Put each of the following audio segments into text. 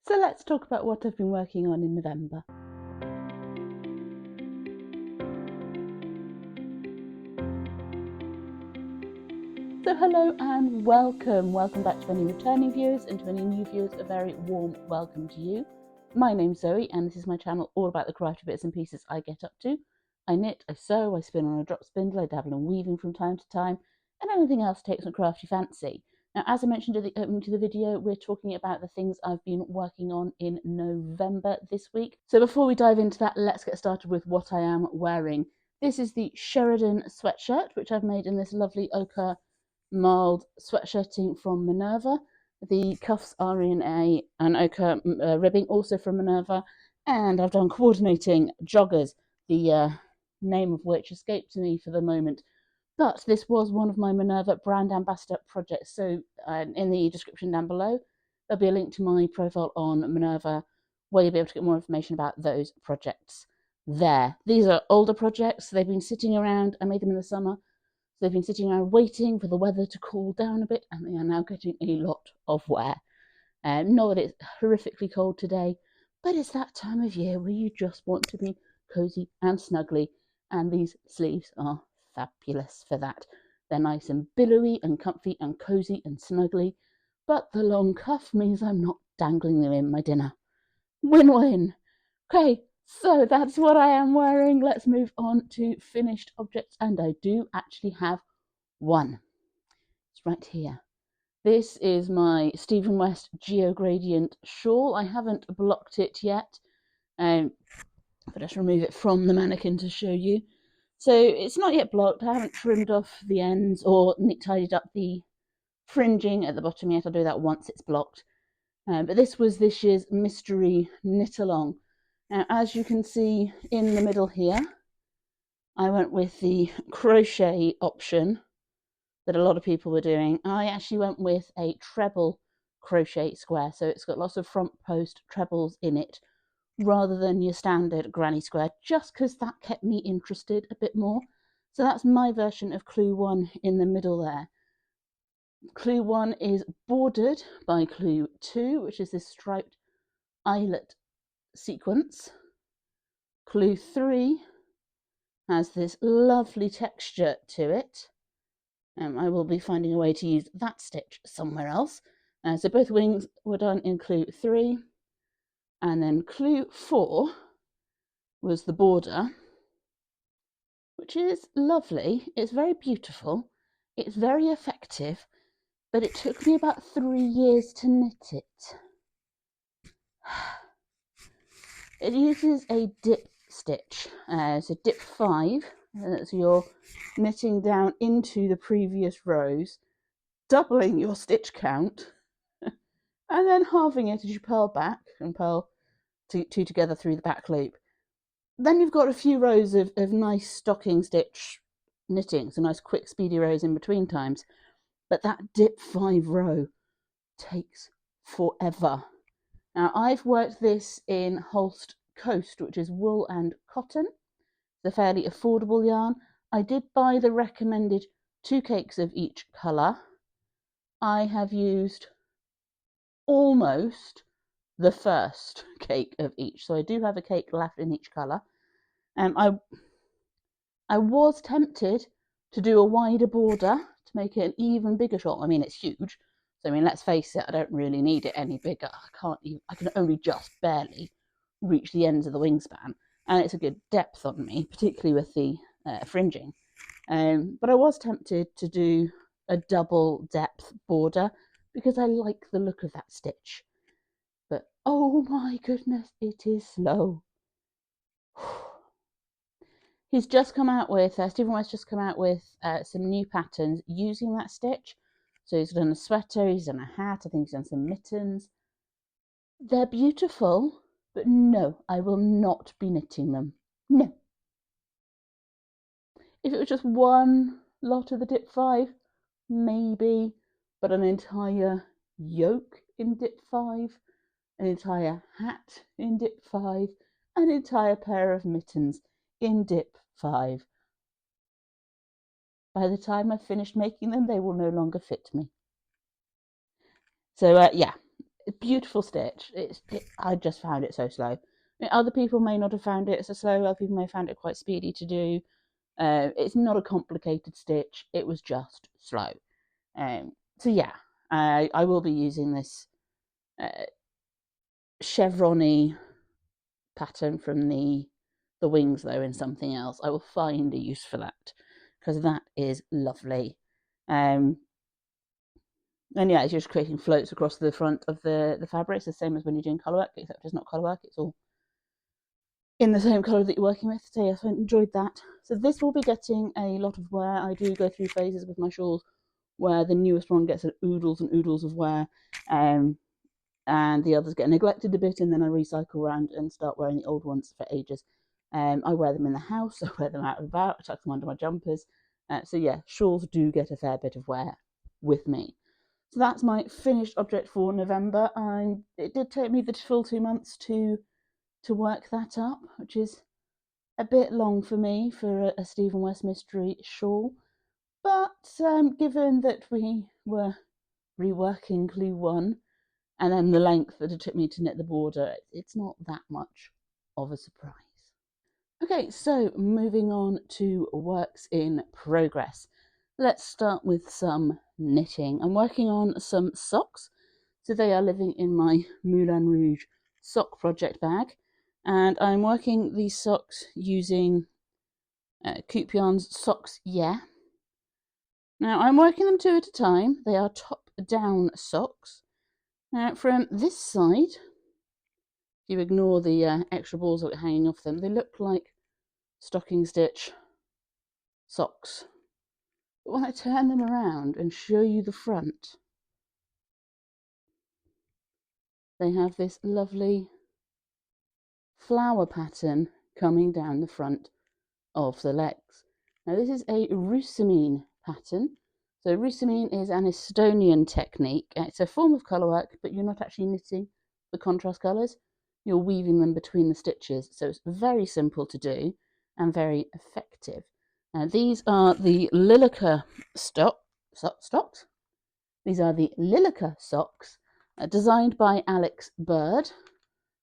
So let's talk about what I've been working on in November. So hello and welcome back to any returning viewers, and to any new viewers a very warm welcome to you. My name's Zoe and this is my channel all about the crafty bits and pieces I get up to. I knit, I sew, I spin on a drop spindle, I dabble in weaving from time to time, and anything else takes my crafty fancy. Now, as I mentioned at the opening to the video, we're talking about the things I've been working on in November this week. So before we dive into that, let's get started with what I am wearing. This is the Sheridan sweatshirt, which I've made in this lovely ochre mild sweatshirting from Minerva. The cuffs are in an ochre ribbing, also from Minerva, and I've done coordinating joggers, the name of which escapes me for the moment. But this was one of my Minerva brand ambassador projects, so in the description down below, there'll be a link to my profile on Minerva where you'll be able to get more information about those projects there. These are older projects, they've been sitting around. I made them in the summer, so they've been sitting around waiting for the weather to cool down a bit, and they are now getting a lot of wear. Not that it's horrifically cold today, but it's that time of year where you just want to be cozy and snuggly, and these sleeves are fabulous for that. They're nice and billowy and comfy and cozy and snuggly, but the long cuff means I'm not dangling them in my dinner. Win-win. Okay, so that's what I am wearing. Let's move on to finished objects, and I do actually have one. It's right here. This is my Stephen West Geo Gradient shawl. I haven't blocked it yet. I'll just remove it from the mannequin to show you. So it's not yet blocked. I haven't trimmed off the ends or tidied up the fringing at the bottom yet. I'll do that once it's blocked. But this was this year's mystery knit along. Now, as you can see in the middle here, I went with the crochet option that a lot of people were doing. I actually went with a treble crochet square, so it's got lots of front post trebles in it rather than your standard granny square, just because that kept me interested a bit more. So that's my version of Clue 1 in the middle there. Clue 1 is bordered by Clue 2, which is this striped eyelet sequence. Clue 3 has this lovely texture to it. I will be finding a way to use that stitch somewhere else. So both wings were done in Clue 3, and then Clue 4 was the border, which is lovely. It's very beautiful, it's very effective, but it took me about 3 years to knit it. It uses a dip stitch, so dip 5, so you're knitting down into the previous rows, doubling your stitch count, and then halving it as you purl back and purl two together through the back loop. Then you've got a few rows of nice stocking stitch knitting, so nice quick speedy rows in between times, but that dip 5 row takes forever. Now, I've worked this in Holst Coast, which is wool and cotton. It's a fairly affordable yarn. I did buy the recommended 2 cakes of each colour. I have used almost the first cake of each, so I do have a cake left in each colour. I was tempted to do a wider border to make it an even bigger shawl. I mean, it's huge, so I mean, let's face it, I don't really need it any bigger. I can only just barely reach the ends of the wingspan, and it's a good depth on me, particularly with the fringing. But I was tempted to do a double depth border because I like the look of that stitch. But oh my goodness, it is slow. He's just come out with, Stephen West just come out with some new patterns using that stitch. So he's done a sweater, he's done a hat, I think he's done some mittens. They're beautiful, but no, I will not be knitting them. No. If it was just one lot of the dip 5, maybe, but an entire yoke in dip 5, an entire hat in dip 5, an entire pair of mittens in dip 5. By the time I've finished making them, they will no longer fit me. So yeah, beautiful stitch. I just found it so slow. Other people may not have found it so slow. Other people may have found it quite speedy to do. It's not a complicated stitch. It was just slow. So yeah, I will be using this chevron-y pattern from the wings though in something else. I will find a use for that because that is lovely. And yeah, it's just creating floats across the front of the fabric. It's the same as when you're doing colourwork, except it's not colourwork, it's all in the same colour that you're working with. So yes, I enjoyed that. So this will be getting a lot of wear. I do go through phases with my shawls where the newest one gets oodles and oodles of wear, and the others get neglected a bit, and then I recycle around and start wearing the old ones for ages. I wear them in the house, I wear them out and about, I tuck them under my jumpers. So yeah, shawls do get a fair bit of wear with me. So that's my finished object for November. It did take me the full 2 months to work that up, which is a bit long for me for a Stephen West mystery shawl. But given that we were reworking Clue 1 and then the length that it took me to knit the border, it's not that much of a surprise. Okay, so moving on to works in progress. Let's start with some knitting. I'm working on some socks. So they are living in my Moulin Rouge sock project bag. And I'm working these socks using Coop Yarn's Socks Yeah. Now I'm working them 2 at a time. They are top-down socks. Now from this side, if you ignore the extra balls that are hanging off them, they look like stocking stitch socks. But when I turn them around and show you the front, they have this lovely flower pattern coming down the front of the legs. Now this is a Russamine pattern. So Russamine is an Estonian technique. It's a form of colourwork, but you're not actually knitting the contrast colours. You're weaving them between the stitches. So it's very simple to do and very effective. These are the Lilica stocks. These are the Lilica socks designed by Alex Bird.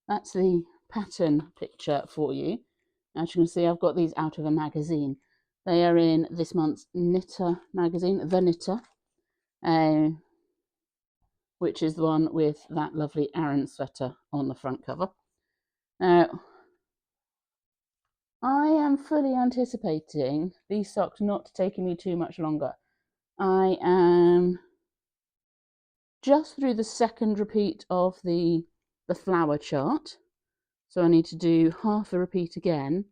That's the pattern picture for you. As you can see, I've got these out of a magazine. They are in this month's Knitter magazine, The Knitter, which is the one with that lovely Aran sweater on the front cover. Now, I am fully anticipating these socks not taking me too much longer. I am just through the second repeat of the flower chart. So I need to do half a repeat again,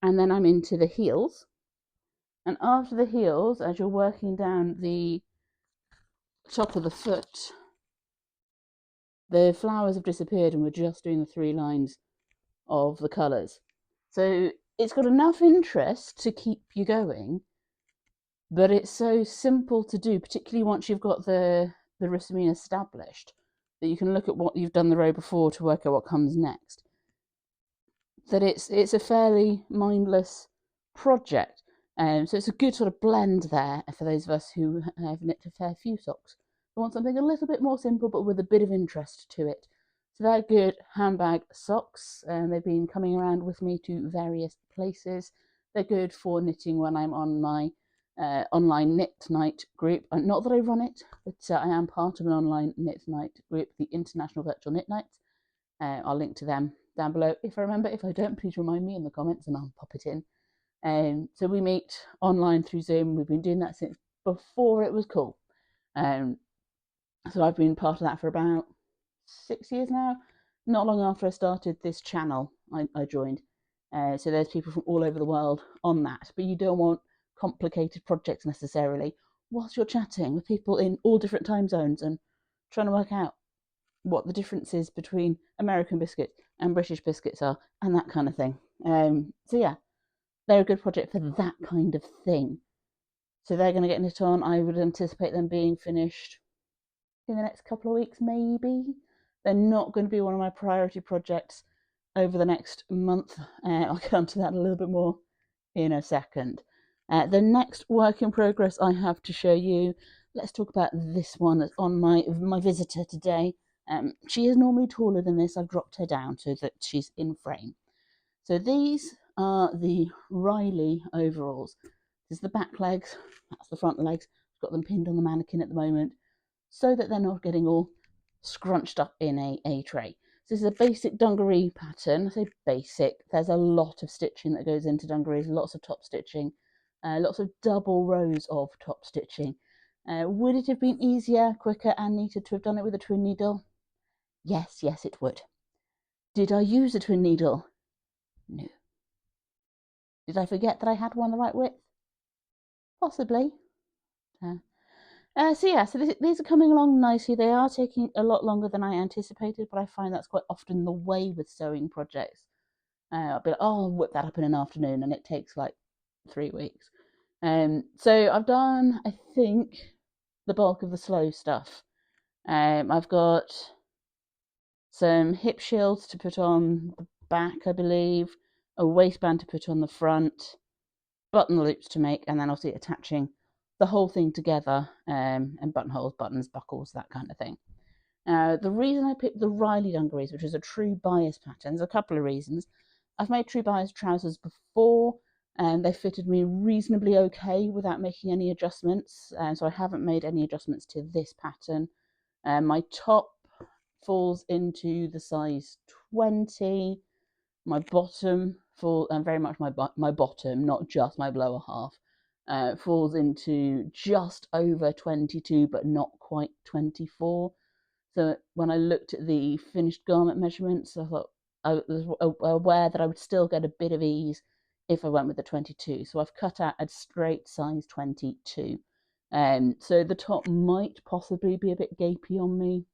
and then I'm into the heels. And after the heels, as you're working down the top of the foot, the flowers have disappeared and we're just doing the 3 lines of the colours. So it's got enough interest to keep you going, but it's so simple to do, particularly once you've got the Russamine established, that you can look at what you've done the row before to work out what comes next. That it's a fairly mindless project. So it's a good sort of blend there for those of us who have knit a fair few socks. I want something a little bit more simple but with a bit of interest to it. So they're good handbag socks, and they've been coming around with me to various places. They're good for knitting when I'm on my online knit night group. Not that I run it, but I am part of an online knit night group, the International Virtual Knit Nights. I'll link to them down below if I remember. If I don't, please remind me in the comments and I'll pop it in. So we meet online through Zoom. We've been doing that since before it was cool. So I've been part of that for about 6 years now. Not long after I started this channel, I joined. So there's people from all over the world on that. But you don't want complicated projects necessarily whilst you're chatting with people in all different time zones and trying to work out what the differences between American biscuits and British biscuits are and that kind of thing. So yeah, they're a good project for that kind of thing. So they're going to get knit on. I would anticipate them being finished in the next couple of weeks, maybe. They're not going to be one of my priority projects over the next month. I'll get onto that a little bit more in a second. The next work in progress I have to show you, let's talk about this one that's on my visitor today. She is normally taller than this. I've dropped her down so that she's in frame. So these are the Riley overalls. This is the back legs, that's the front legs. I've got them pinned on the mannequin at the moment so that they're not getting all scrunched up in a tray. So this is a basic dungaree pattern. I say basic, there's a lot of stitching that goes into dungarees, lots of top stitching, lots of double rows of top stitching. Would it have been easier, quicker and neater to have done it with a twin needle? Yes, it would. Did I use a twin needle? No. Did I forget that I had one the right width? Possibly. So these are coming along nicely. They are taking a lot longer than I anticipated, but I find that's quite often the way with sewing projects. I'll be like, oh, I'll whip that up in an afternoon, and it takes like 3 weeks. So I've done, I think, the bulk of the slow stuff. I've got some hip shields to put on the back, I believe, a waistband to put on the front, button loops to make, and then obviously attaching the whole thing together, and buttonholes, buttons, buckles, that kind of thing. The reason I picked the Riley dungarees, which is a true bias pattern, there's a couple of reasons. I've made true bias trousers before, and they fitted me reasonably okay without making any adjustments, so I haven't made any adjustments to this pattern. My top falls into the size 20. My bottom very much my bottom, not just my lower half, falls into just over 22, but not quite 24. So when I looked at the finished garment measurements, I thought I was aware that I would still get a bit of ease if I went with the 22. So I've cut out a straight size 22. So the top might possibly be a bit gapey on me,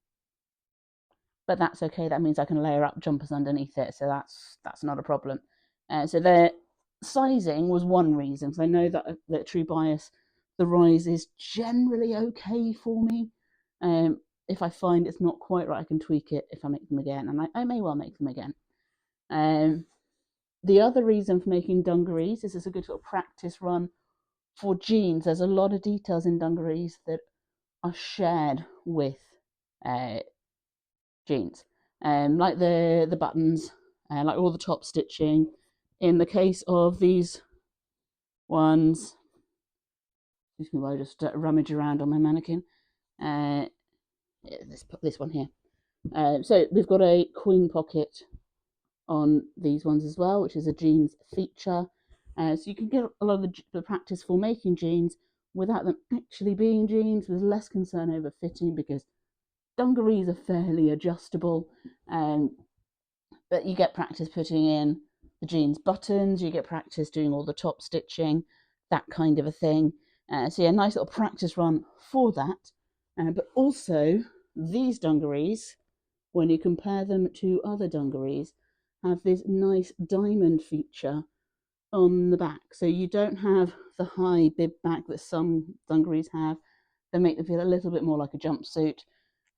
but that's okay. That means I can layer up jumpers underneath it, so that's not a problem. So their sizing was one reason, because I know that True Bias, the rise is generally okay for me. If I find it's not quite right, I can tweak it if I make them again, and I may well make them again. The other reason for making dungarees is it's a good sort of practice run for jeans. There's a lot of details in dungarees that are shared with jeans, like the buttons, like all the top stitching. In the case of these ones, excuse me while I just rummage around on my mannequin. This one here. So we've got a coin pocket on these ones as well, which is a jeans feature. So you can get a lot of the practice for making jeans without them actually being jeans, with less concern over fitting, because dungarees are fairly adjustable. But you get practice putting in the jeans buttons, you get practice doing all the top stitching, that kind of a thing. So yeah, nice little practice run for that. But also, these dungarees, when you compare them to other dungarees, have this nice diamond feature on the back. So you don't have the high bib back that some dungarees have. They make them feel a little bit more like a jumpsuit.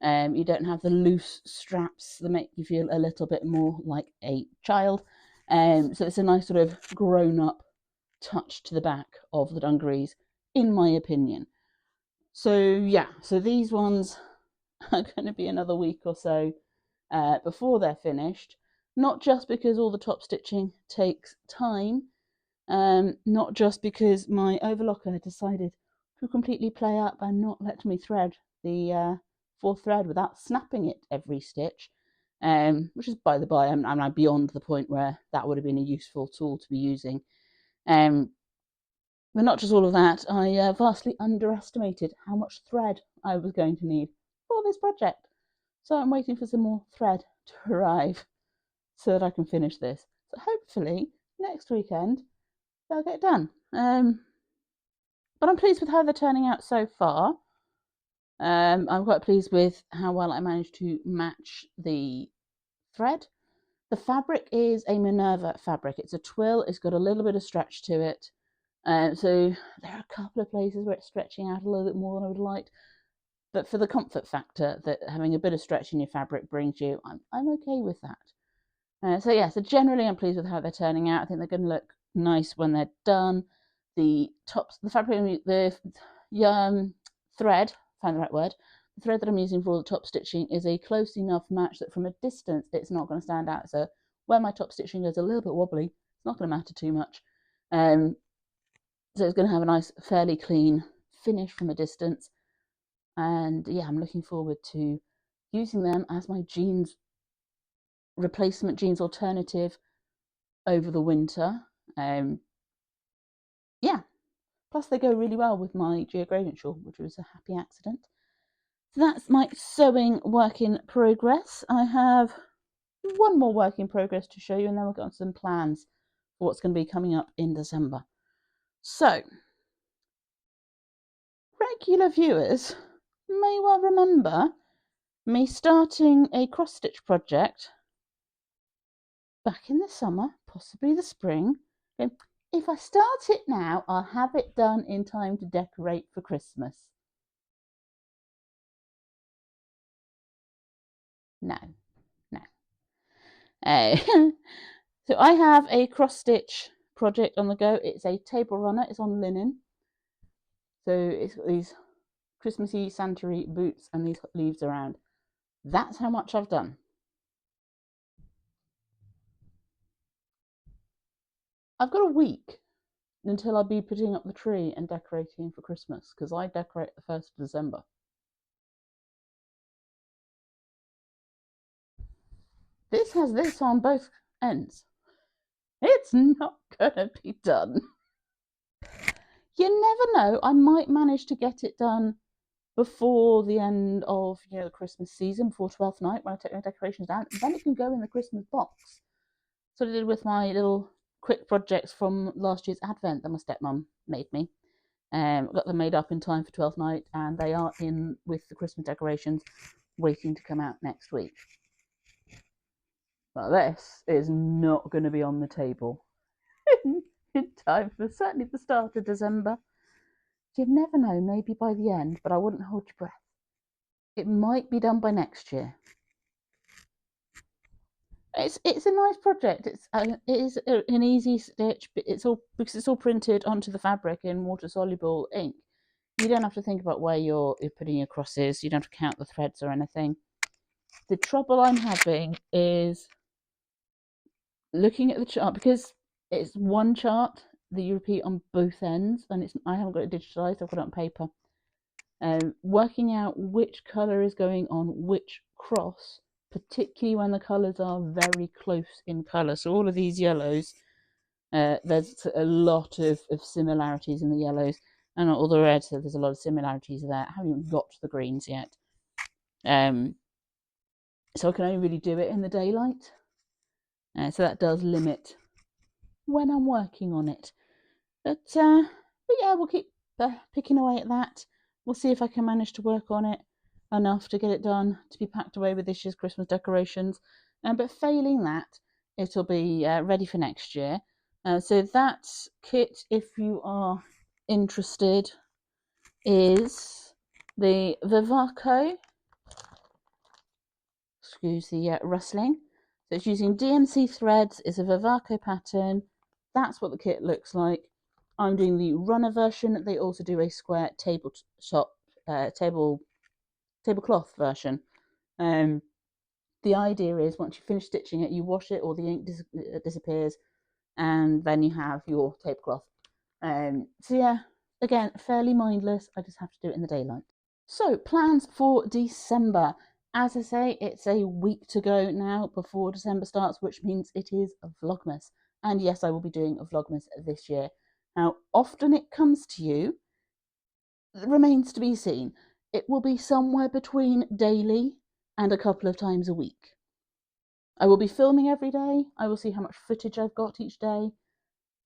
You don't have the loose straps that make you feel a little bit more like a child. So it's a nice sort of grown-up touch to the back of the dungarees, in my opinion. So yeah, so these ones are going to be another week or so before they're finished. Not just because all the top stitching takes time, not just because my overlocker had decided to completely play up and not let me thread the fourth thread without snapping it every stitch, which is, by the by, I'm now beyond the point where that would have been a useful tool to be using. But not just all of that, I vastly underestimated how much thread I was going to need for this project. So I'm waiting for some more thread to arrive so that I can finish this. So hopefully next weekend they'll get done. But I'm pleased with how they're turning out so far. I'm quite pleased with how well I managed to match the thread. The fabric is a Minerva fabric. It's a twill. It's got a little bit of stretch to it. So there are a couple of places where it's stretching out a little bit more than I would like. But for the comfort factor that having a bit of stretch in your fabric brings you, I'm okay with that. So generally I'm pleased with how they're turning out. I think they're going to look nice when they're done. The fabric, the thread, find the right word. thread that I'm using for all the top stitching is a close enough match that from a distance it's not going to stand out. So where my top stitching goes a little bit wobbly, it's not going to matter too much. So it's going to have a nice, fairly clean finish from a distance. And yeah, I'm looking forward to using them as my jeans replacement, jeans alternative over the winter. Yeah, plus they go really well with my Geo Gradient shawl, which was a happy accident. So that's my sewing work in progress. I have one more work in progress to show you, and then we'll get on some plans for what's going to be coming up in December. So, regular viewers may well remember me starting a cross stitch project back in the summer, possibly the spring. If I start it now, I'll have it done in time to decorate for Christmas. No. So I have a cross stitch project on the go. It's a table runner. It's on linen. So it's got these Christmassy Santa-y boots and these leaves around. That's how much I've done. I've got a week until I'll be putting up the tree and decorating for Christmas, because I decorate the 1st of December. This has this on both ends. It's not gonna be done. You never know, I might manage to get it done before the end of the Christmas season, before 12th night, when I take my decorations down. Then it can go in the Christmas box. So I did with my little quick projects from last year's Advent that my stepmom made me. Got them made up in time for 12th night, and they are in with the Christmas decorations waiting to come out next week. But this is not going to be on the table in time for certainly the start of December. You never know, maybe by the end, but I wouldn't hold your breath. It might be done by next year. It's a nice project. It is an easy stitch, but it's all because it's all printed onto the fabric in water soluble ink. You don't have to think about where you're putting your crosses. You don't have to count the threads or anything. The trouble I'm having is looking at the chart, because it's one chart that you repeat on both ends, and I haven't got it digitalized. I've got it on paper. Working out which color is going on which cross, particularly when the colors are very close in color. So all of these yellows, there's a lot of similarities in the yellows, and all the reds, so there's a lot of similarities there. I haven't even got to the greens yet. So I can only really do it in the daylight. So that does limit when I'm working on it. But yeah, we'll keep picking away at that. We'll see if I can manage to work on it enough to get it done to be packed away with this year's Christmas decorations. But failing that, it'll be ready for next year. So that kit, if you are interested, is the Vivaco. Excuse the rustling. So it's using DMC threads. It's a Vivaco pattern. That's what the kit looks like. I'm doing the runner version. They also do a square tablecloth version. The idea is once you finish stitching it, you wash it, or the ink disappears, and then you have your tablecloth. So yeah, again, fairly mindless. I just have to do it in the daylight. So plans for December. As I say, it's a week to go now before December starts, which means it is a Vlogmas. And yes, I will be doing a Vlogmas this year. How often it comes to you remains to be seen. It will be somewhere between daily and a couple of times a week. I will be filming every day. I will see how much footage I've got each day,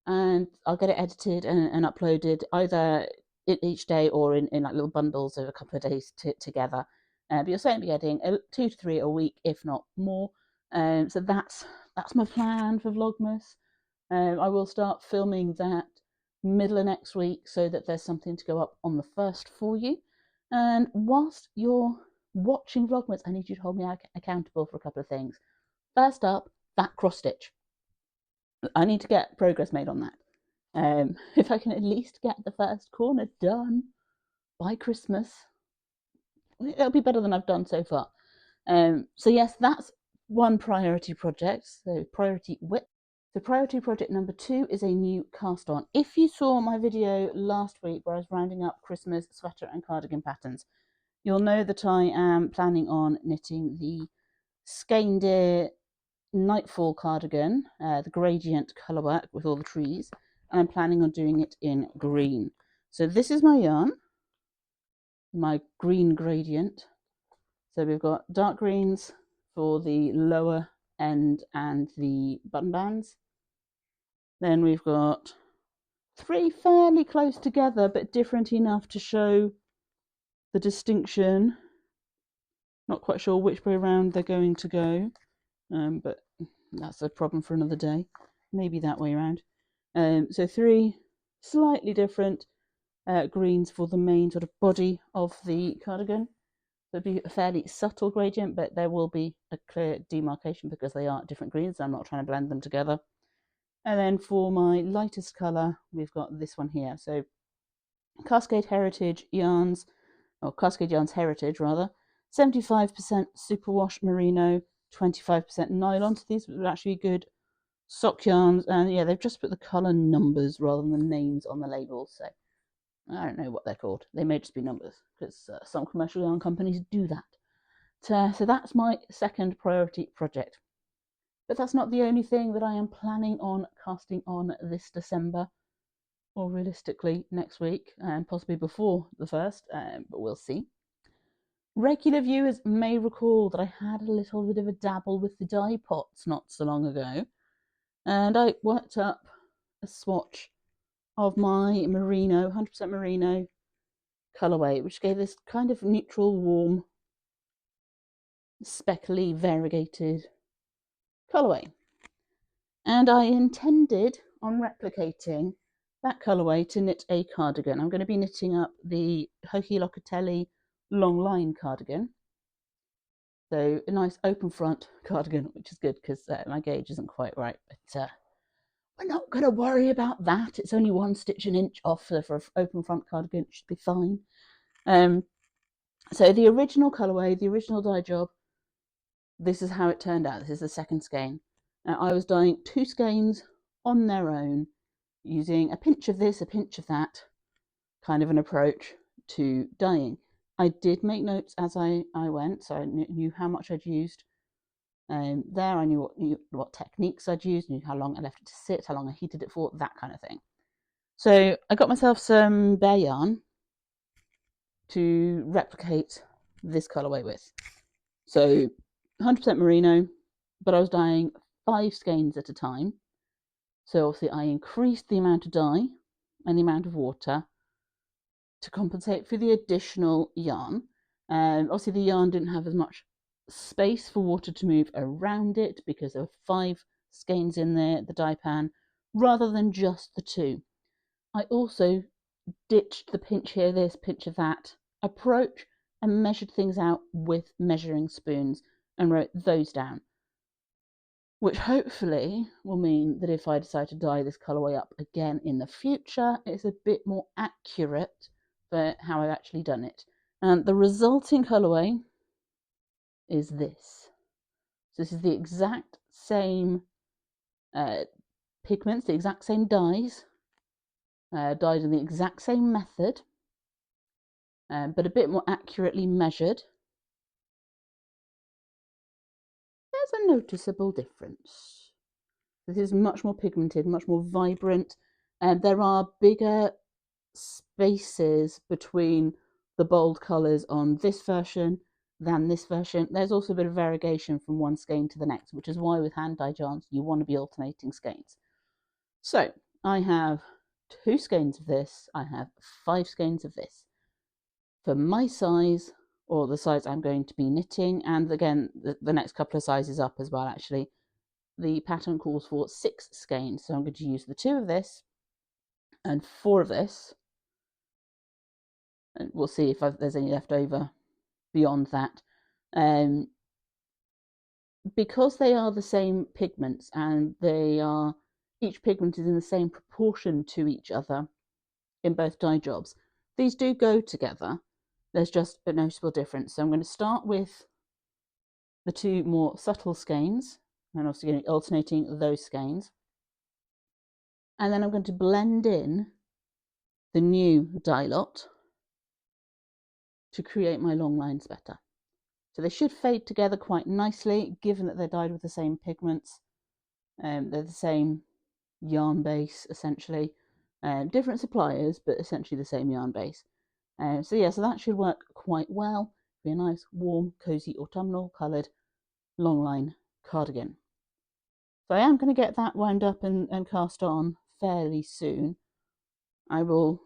and I'll get it edited and uploaded either each day or in like little bundles of a couple of days together. But you'll certainly be getting 2 to 3 a week, if not more. So that's my plan for Vlogmas. I will start filming that middle of next week so that there's something to go up on the 1st for you. And whilst you're watching Vlogmas, I need you to hold me accountable for a couple of things. First up, that cross stitch. I need to get progress made on that. If I can at least get the first corner done by Christmas, it'll be better than I've done so far. So yes, that's one priority project. So priority width. So priority project number 2 is a new cast on. If you saw my video last week where I was rounding up Christmas sweater and cardigan patterns, you'll know that I am planning on knitting the Skein Nightfall cardigan, the gradient colourwork with all the trees, and I'm planning on doing it in green. So this is my yarn, my green gradient. So we've got dark greens for the lower end and the button bands. Then we've got 3 fairly close together but different enough to show the distinction. Not quite sure which way around they're going to go, but that's a problem for another day. Maybe that way around. So 3 slightly different greens for the main sort of body of the cardigan. So it'll be a fairly subtle gradient, but there will be a clear demarcation because they are different greens. I'm not trying to blend them together. And then for my lightest colour, we've got this one here. So Cascade Heritage yarns, or Cascade Yarns Heritage rather, 75% superwash merino, 25% nylon. So these are actually good sock yarns, and yeah, they've just put the colour numbers rather than the names on the labels. So I don't know what they're called. They may just be numbers because some commercial yarn companies do that. So that's my second priority project. But that's not the only thing that I am planning on casting on this December, or realistically next week, and possibly before the 1st, but we'll see. Regular viewers may recall that I had a little bit of a dabble with the dye pots not so long ago, and I worked up a swatch of my merino, 100% merino colourway, which gave this kind of neutral, warm, speckly, variegated colourway. And I intended on replicating that colourway to knit a cardigan. I'm going to be knitting up the Hoki Locatelli long line cardigan. So a nice open front cardigan, which is good because my gauge isn't quite right. But we're not going to worry about that. It's only 1 stitch an inch off for an open front cardigan. It should be fine. So the original colourway, the original dye job, this is how it turned out. This is the second skein. Now, I was dyeing 2 skeins on their own, using a pinch of this, a pinch of that, kind of an approach to dyeing. I did make notes as I went, so I knew how much I'd used. There I knew what techniques I'd used, knew how long I left it to sit, how long I heated it for, that kind of thing. So I got myself some bare yarn to replicate this colourway with. So 100% merino, but I was dyeing 5 skeins at a time. So obviously I increased the amount of dye and the amount of water to compensate for the additional yarn. Obviously the yarn didn't have as much space for water to move around it because there were 5 skeins in there, the dye pan, rather than just the 2. I also ditched the pinch here, this, pinch of that approach and measured things out with measuring spoons and wrote those down, which hopefully will mean that if I decide to dye this colourway up again in the future, it's a bit more accurate for how I've actually done it. And the resulting colourway is this. So this is the exact same pigments, the exact same dyes, dyed in the exact same method, but a bit more accurately measured. There's a noticeable difference. This is much more pigmented, much more vibrant, and there are bigger spaces between the bold colours on this version than this version. There's also a bit of variegation from one skein to the next, which is why with hand dyed yarns you want to be alternating skeins. So I have 2 skeins of this, I have 5 skeins of this. For my size, or the size I'm going to be knitting, and again the next couple of sizes up as well actually, the pattern calls for 6 skeins, so I'm going to use the 2 of this and 4 of this, and we'll see if there's any left over beyond that. Because they are the same pigments and each pigment is in the same proportion to each other in both dye jobs, these do go together, there's just a noticeable difference. So I'm going to start with the two more subtle skeins, and also going to be alternating those skeins. And then I'm going to blend in the new dye lot to create my long lines better. So they should fade together quite nicely, given that they're dyed with the same pigments. They're the same yarn base, essentially. Different suppliers, but essentially the same yarn base. So yeah, so that should work quite well. Be a nice, warm, cozy, autumnal coloured long line cardigan. So I am going to get that wound up and cast on fairly soon. I will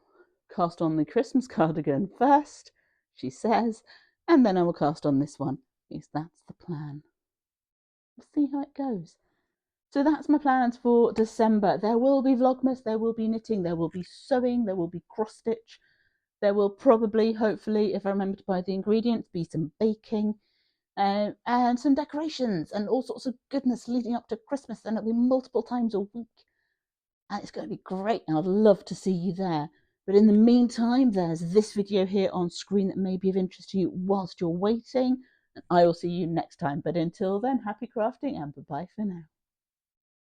cast on the Christmas cardigan first, she says, and then I will cast on this one, because that's the plan. We'll see how it goes. So that's my plans for December. There will be Vlogmas, there will be knitting, there will be sewing, there will be cross stitch. There will probably, hopefully, if I remember to buy the ingredients, be some baking and some decorations and all sorts of goodness leading up to Christmas. And it'll be multiple times a week. And it's going to be great. And I'd love to see you there. But in the meantime, there's this video here on screen that may be of interest to you whilst you're waiting. And I will see you next time. But until then, happy crafting and bye-bye for now.